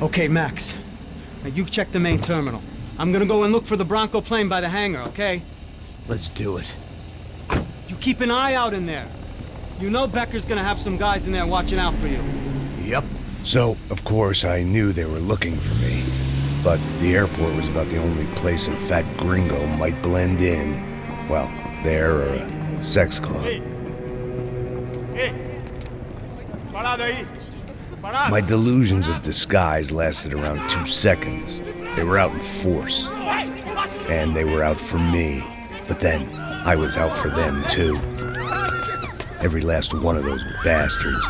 Okay, Max. Now you check the main terminal. I'm gonna go and look for the Bronco plane by the hangar, okay? Let's do it. You keep an eye out in there. You know Becker's gonna have some guys in there watching out for you. Yep. So, of course, I knew they were looking for me. But the airport was about the only place a fat gringo might blend in. Well, there or a sex club. My delusions of disguise lasted around 2 seconds. They were out in force. And they were out for me. But then, I was out for them too. Every last one of those bastards.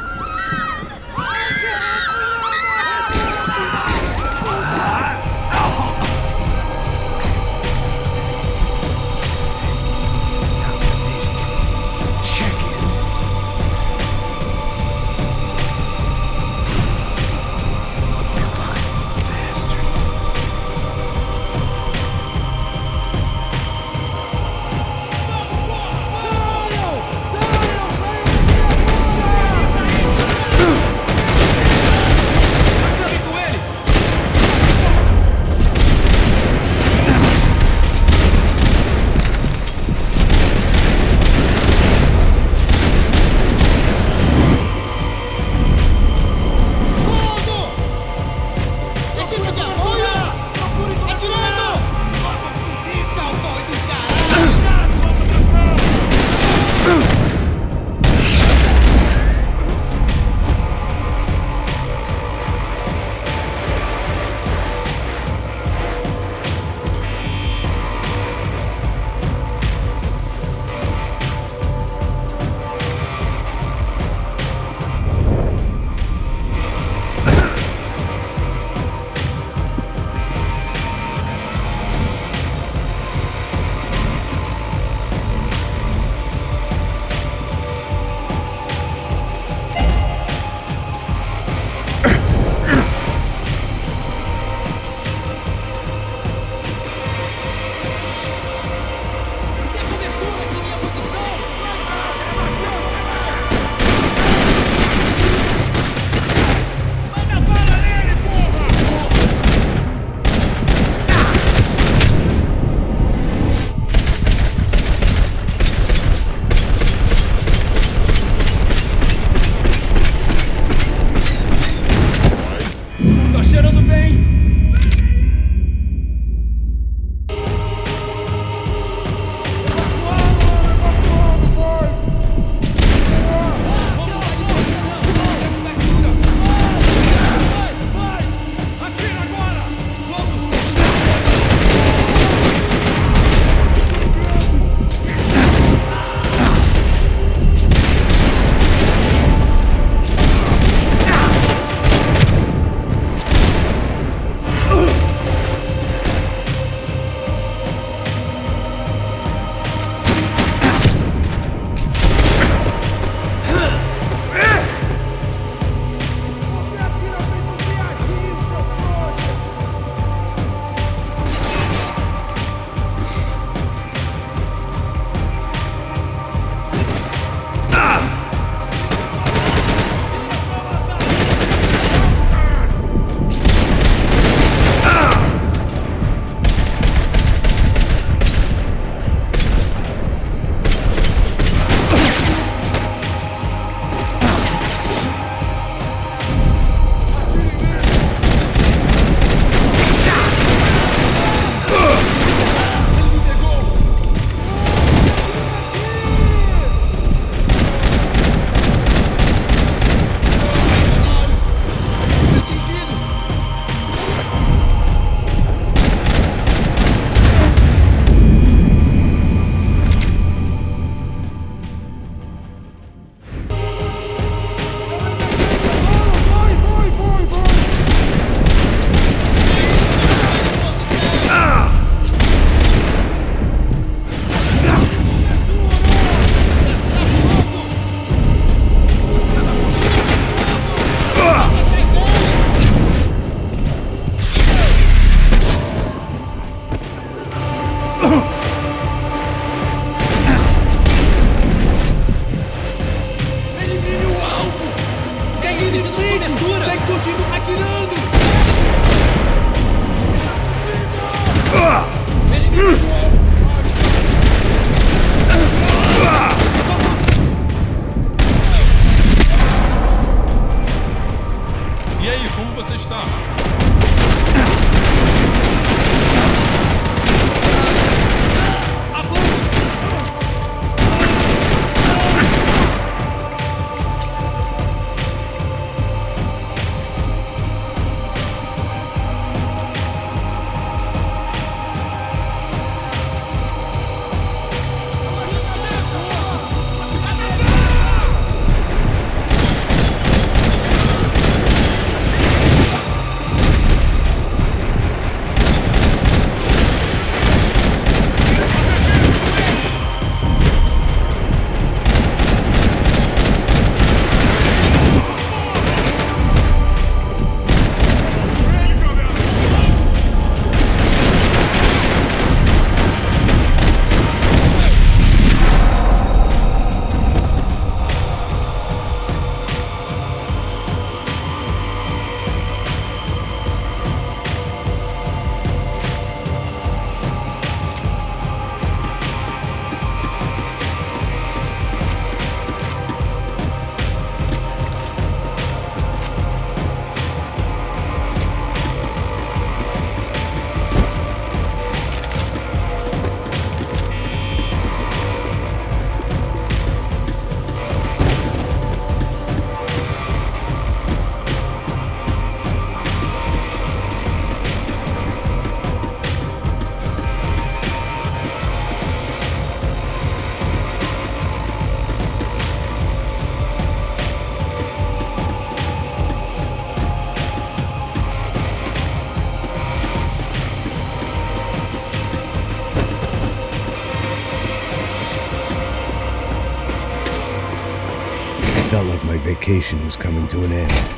felt like my vacation was coming to an end.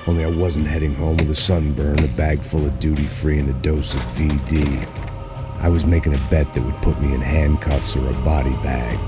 Only I wasn't heading home with a sunburn, a bag full of duty-free, and a dose of VD. I was making a bet that would put me in handcuffs or a body bag.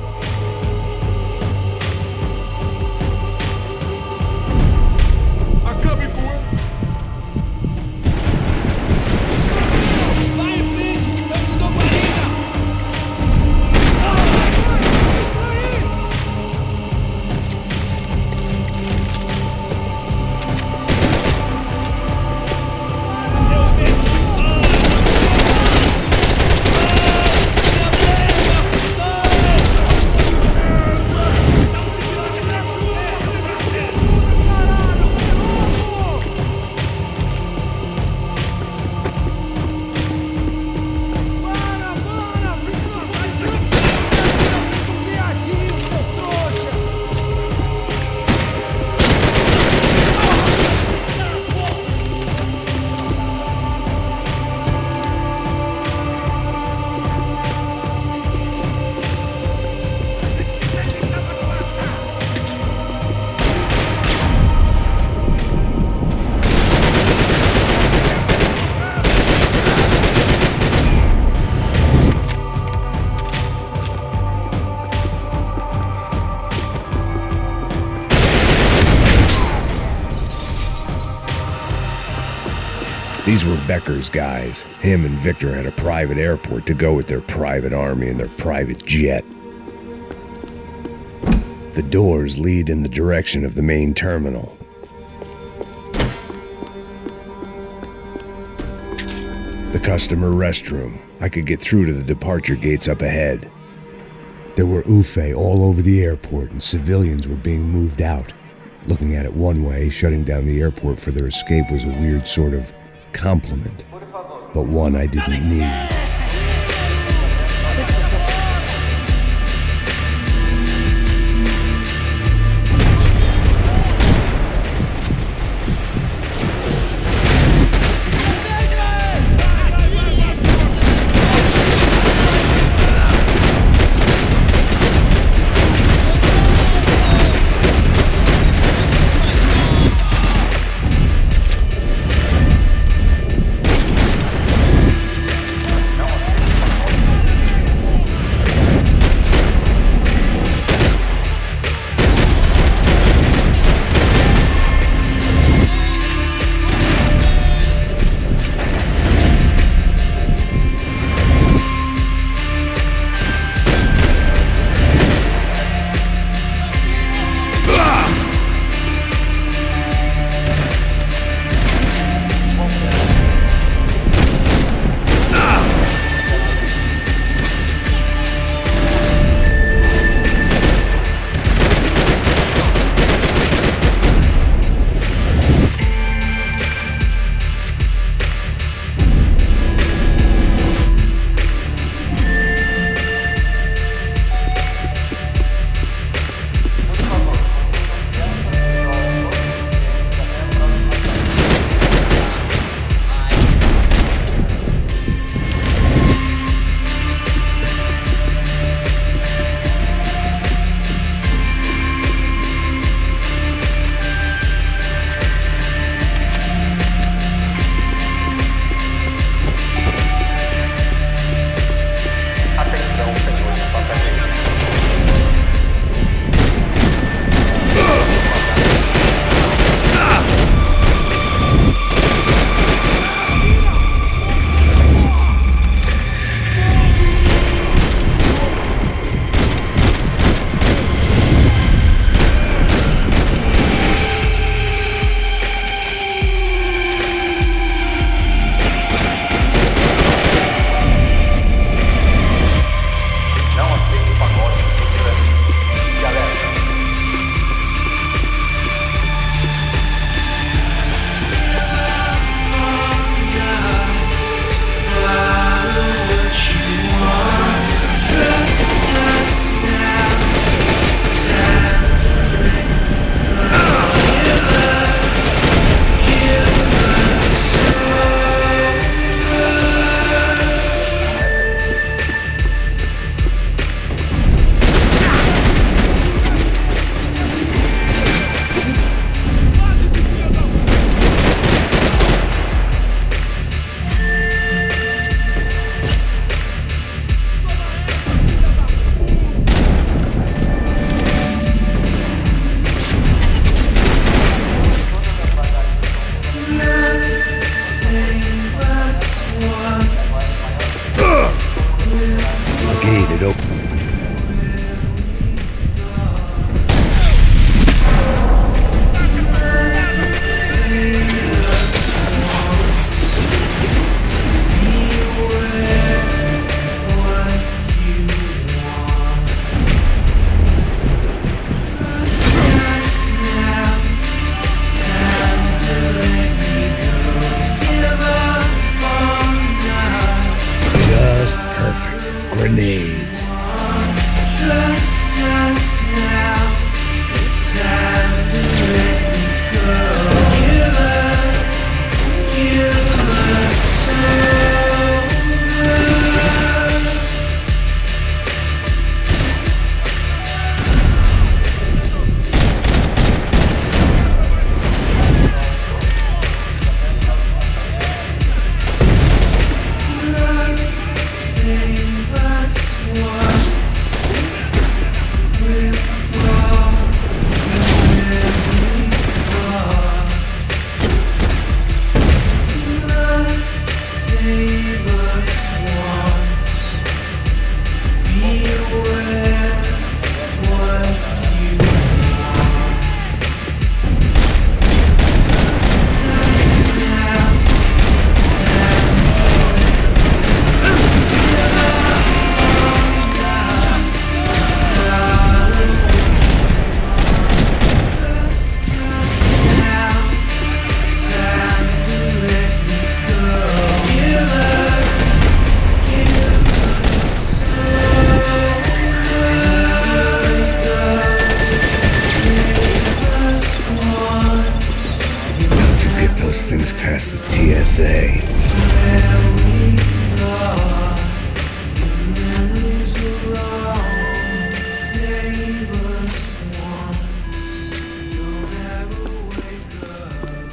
These were Becker's guys. Him and Victor had a private airport to go with their private army and their private jet. The doors lead in the direction of the main terminal. The customer restroom. I could get through to the departure gates up ahead. There were UFE all over the airport, and civilians were being moved out. Looking at it one way, shutting down the airport for their escape was a weird sort of compliment, but one I didn't need.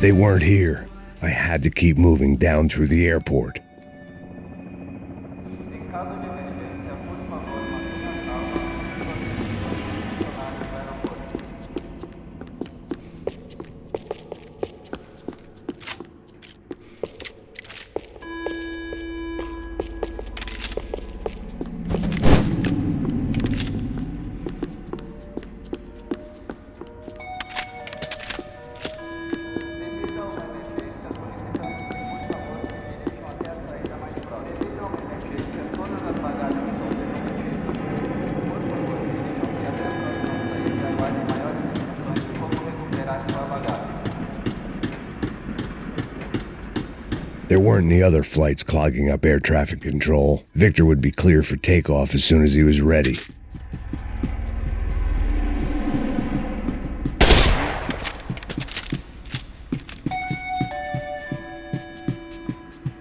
They weren't here. I had to keep moving down through the airport. There weren't any other flights clogging up air traffic control. Victor would be clear for takeoff as soon as he was ready.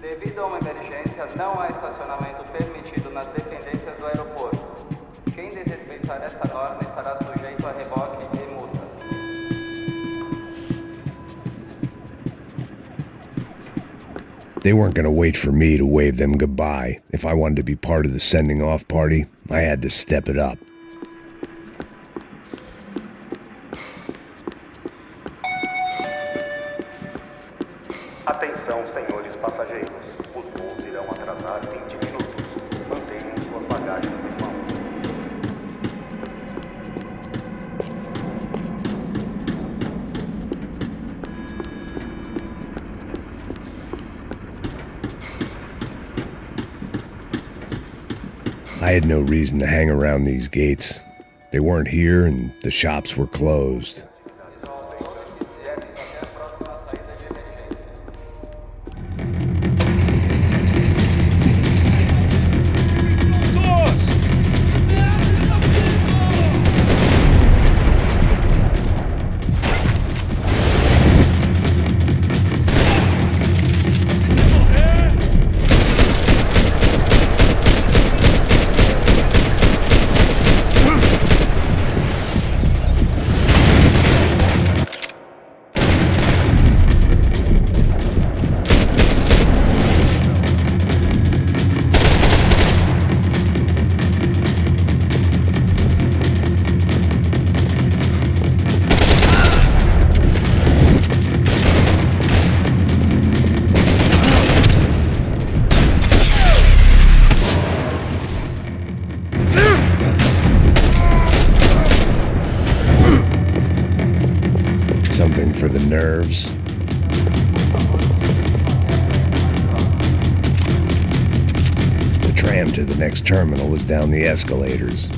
Devido a uma emergência, não há estacionamento permitido nas dependências do aeroporto. Quem desrespeitar essa norma estará sujeito a reboque e multas. They weren't going to wait for me to wave them goodbye. If I wanted to be part of the sending off party, I had to step it up. Atenção, senhores passageiros. Os voos irão atrasar 20 minutos. Mantenham suas bagagens em mão. I had no reason to hang around these gates. They weren't here and the shops were closed. Something for the nerves. The tram to the next terminal was down the escalators.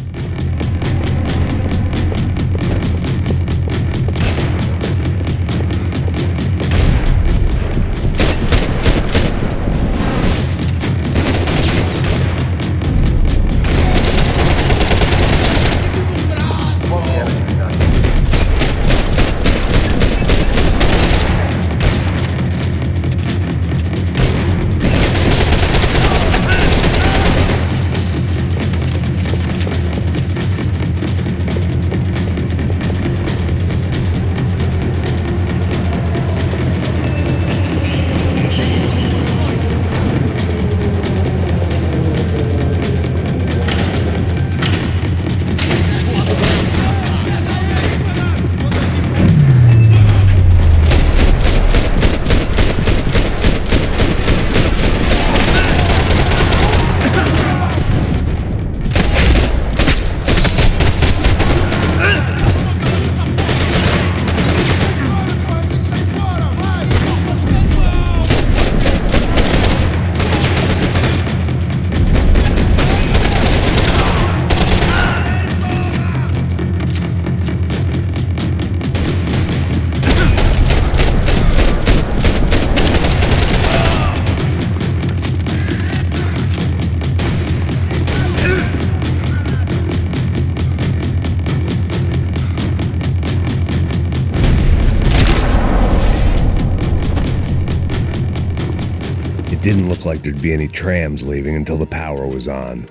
Didn't look like there'd be any trams leaving until the power was on.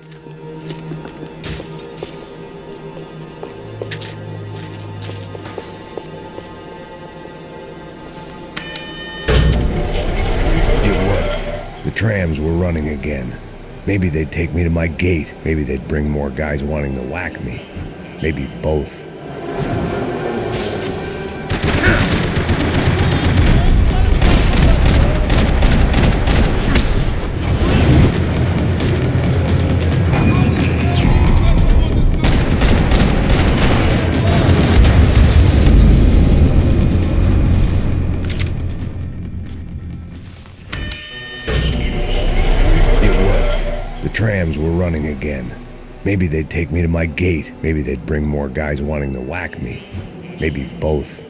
trams were running again. Maybe they'd take me to my gate. Maybe they'd bring more guys wanting to whack me. Maybe both. Trams were running again. Maybe they'd take me to my gate. Maybe they'd bring more guys wanting to whack me. Maybe both.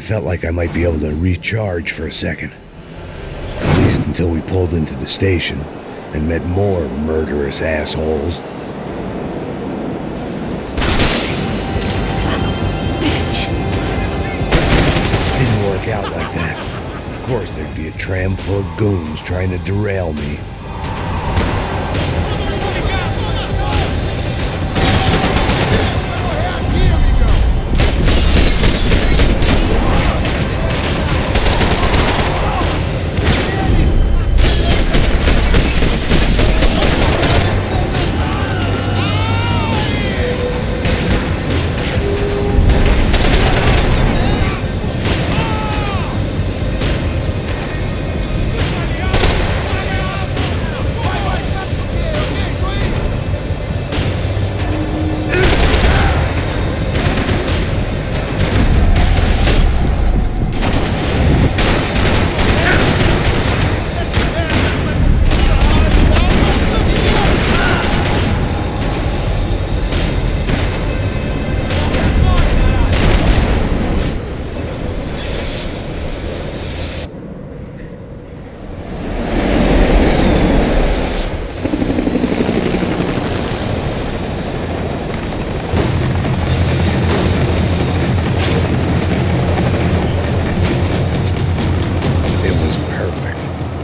Felt like I might be able to recharge for a second. At least until we pulled into the station and met more murderous assholes. Son of a bitch! Didn't work out like that. Of course there'd be a tram full of goons trying to derail me.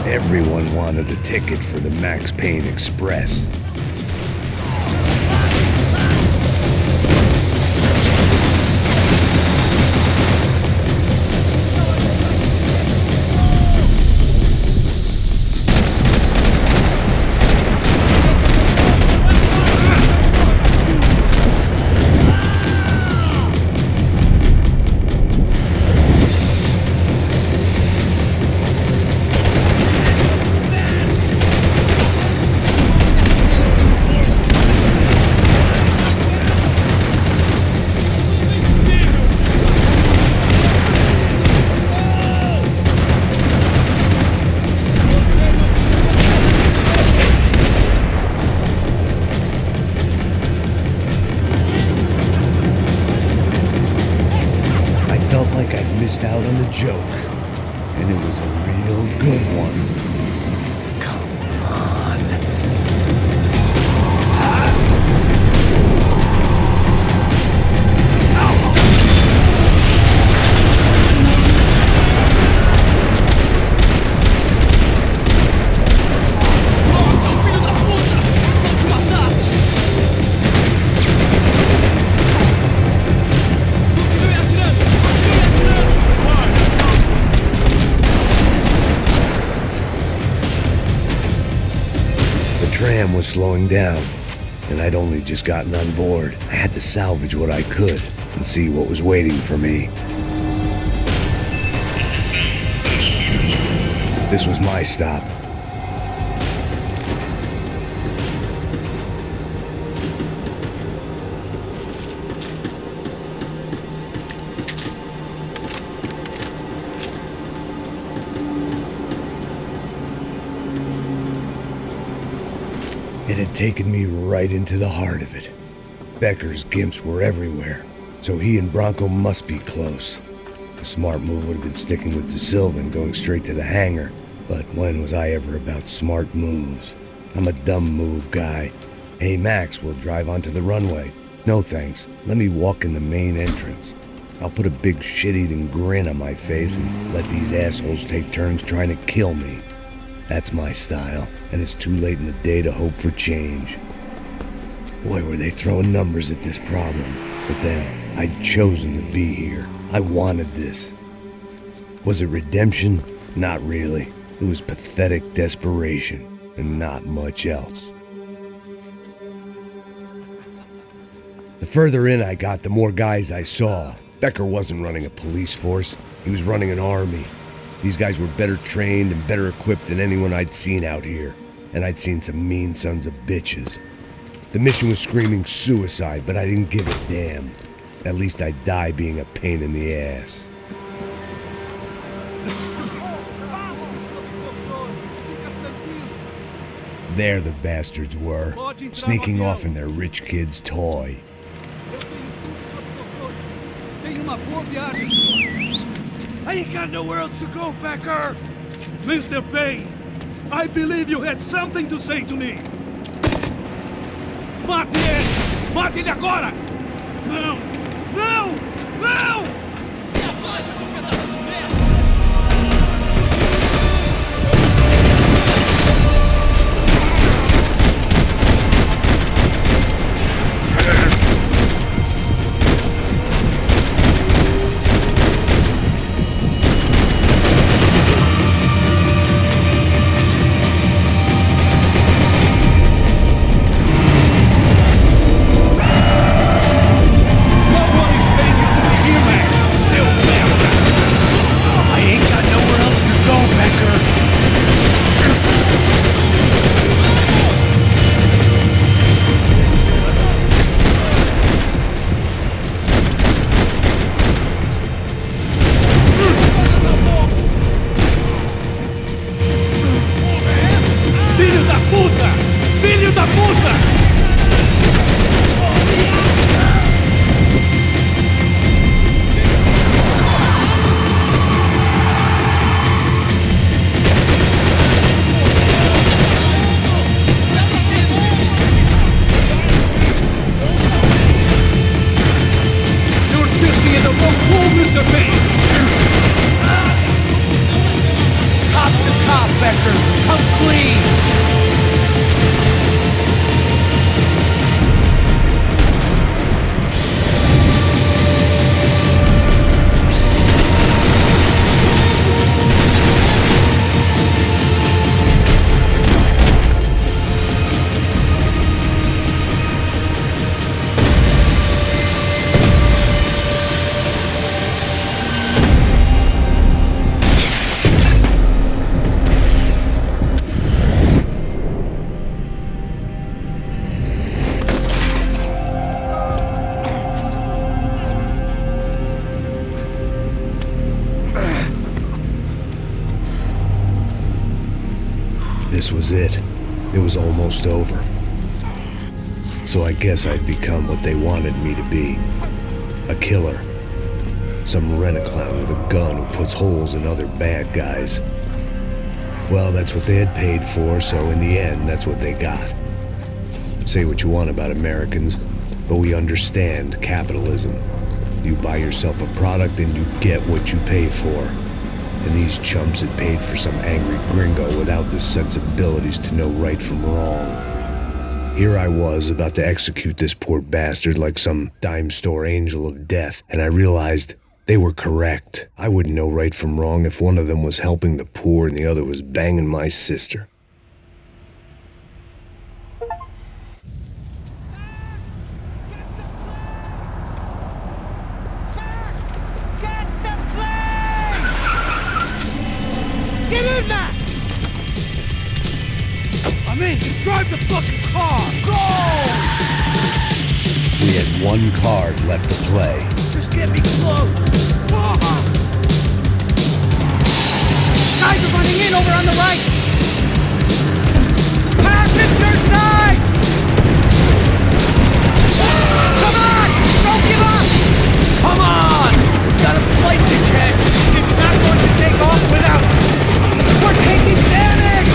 Everyone wanted a ticket for the Max Payne Express. Missed out on the joke, and it was a real good one. Come on. tram was slowing down, and I'd only just gotten on board. I had to salvage what I could and see what was waiting for me. This was my stop. It had taken me right into the heart of it. Becker's gimps were everywhere, so he and Bronco must be close. The smart move would have been sticking with De Silva and going straight to the hangar, but when was I ever about smart moves? I'm a dumb move guy. Hey Max, we'll drive onto the runway. No thanks, let me walk in the main entrance. I'll put a big shit-eating grin on my face and let these assholes take turns trying to kill me. That's my style, and it's too late in the day to hope for change. Boy, were they throwing numbers at this problem. But then, I'd chosen to be here. I wanted this. Was it redemption? Not really. It was pathetic desperation, and not much else. The further in I got, the more guys I saw. Becker wasn't running a police force. He was running an army. These guys were better trained and better equipped than anyone I'd seen out here. And I'd seen some mean sons of bitches. The mission was screaming suicide, but I didn't give a damn. At least I'd die being a pain in the ass. There the bastards were, sneaking off in their rich kid's toy. I ain't got nowhere else to go, Becker! Mr. Payne, I believe you had something to say to me. Mate ele! Mate ele agora! Não! Não! Não! Se abaixa, seu pedaço de merda! This was it. It was almost over. So I guess I'd become what they wanted me to be. A killer. Some rent-a-clown with a gun who puts holes in other bad guys. Well, that's what they had paid for, so in the end, that's what they got. Say what you want about Americans, but we understand capitalism. You buy yourself a product and you get what you pay for. And these chumps had paid for some angry gringo without the sensibilities to know right from wrong. Here I was, about to execute this poor bastard like some dime store angel of death, and I realized they were correct. I wouldn't know right from wrong if one of them was helping the poor and the other was banging my sister. Get in, Max! I'm in! Just drive the fucking car! Go! We had one card left to play. Just get me close! Guys are running in over on the right! Passenger side! Come on! Don't give up! Come on! We've got a flight to catch! It's not going to take off without... We're taking damage!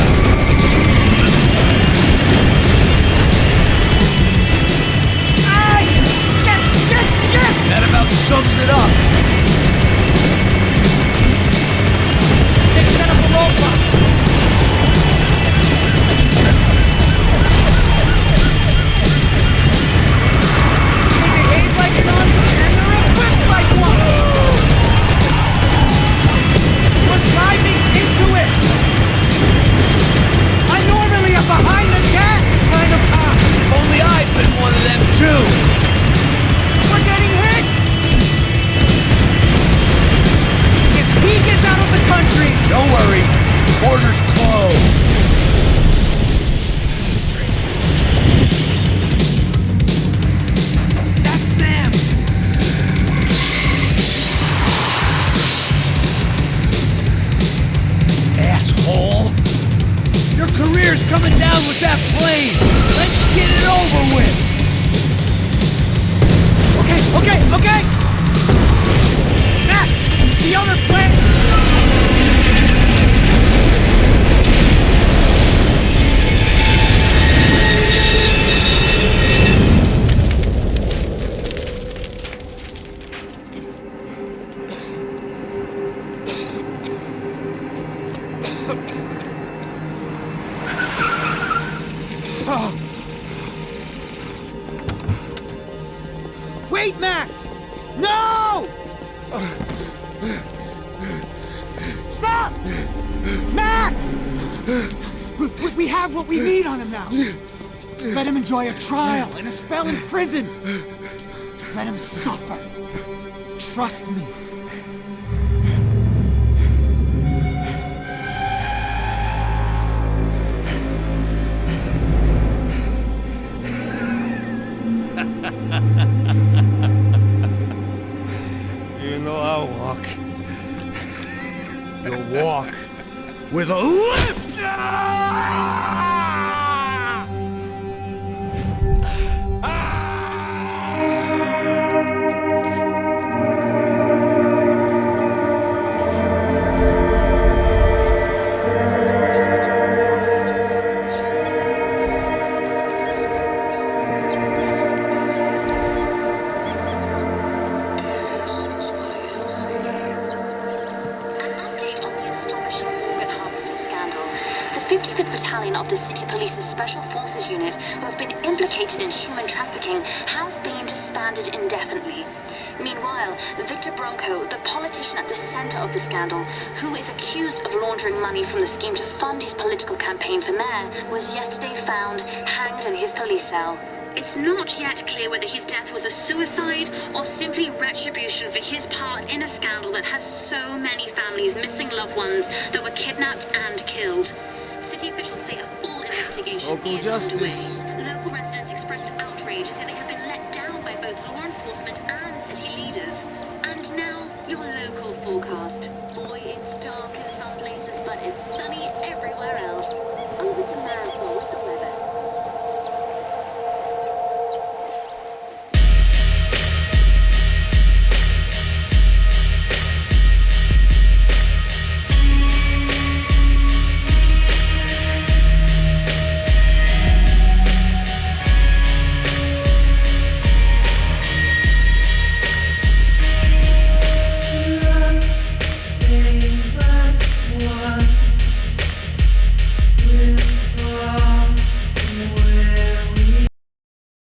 Ay! Shit! That about sums it up. They set up a roadblock! They behave like an army and they're equipped like one! We're driving into it! I'm normally a behind-the-gas kind of cop! Only I've been one of them too! We're getting hit! If he gets out of the country... Don't worry, border's closed. That's them! Asshole! Your career's coming down with that plane! Let's get it over with! Okay! Max! The other plane! Wait, Max! No! Stop! Max! We have what we need on him now. Let him enjoy a trial and a spell in prison. Let him suffer. Trust me. You know I'll walk. You'll walk with a lift! The 55th Battalion of the City Police's Special Forces Unit, who have been implicated in human trafficking, has been disbanded indefinitely. Meanwhile, Victor Bronco, the politician at the center of the scandal, who is accused of laundering money from the scheme to fund his political campaign for mayor, was yesterday found hanged in his police cell. It's not yet clear whether his death was a suicide or simply retribution for his part in a scandal that has so many families missing loved ones that were kidnapped and killed. City officials say a full investigation Local is justice. underway. Local residents expressed outrage, say they have been let down by both law enforcement and city leaders. And now, your local forecast. Boy, it's dark in some places, but it's sunny everywhere else.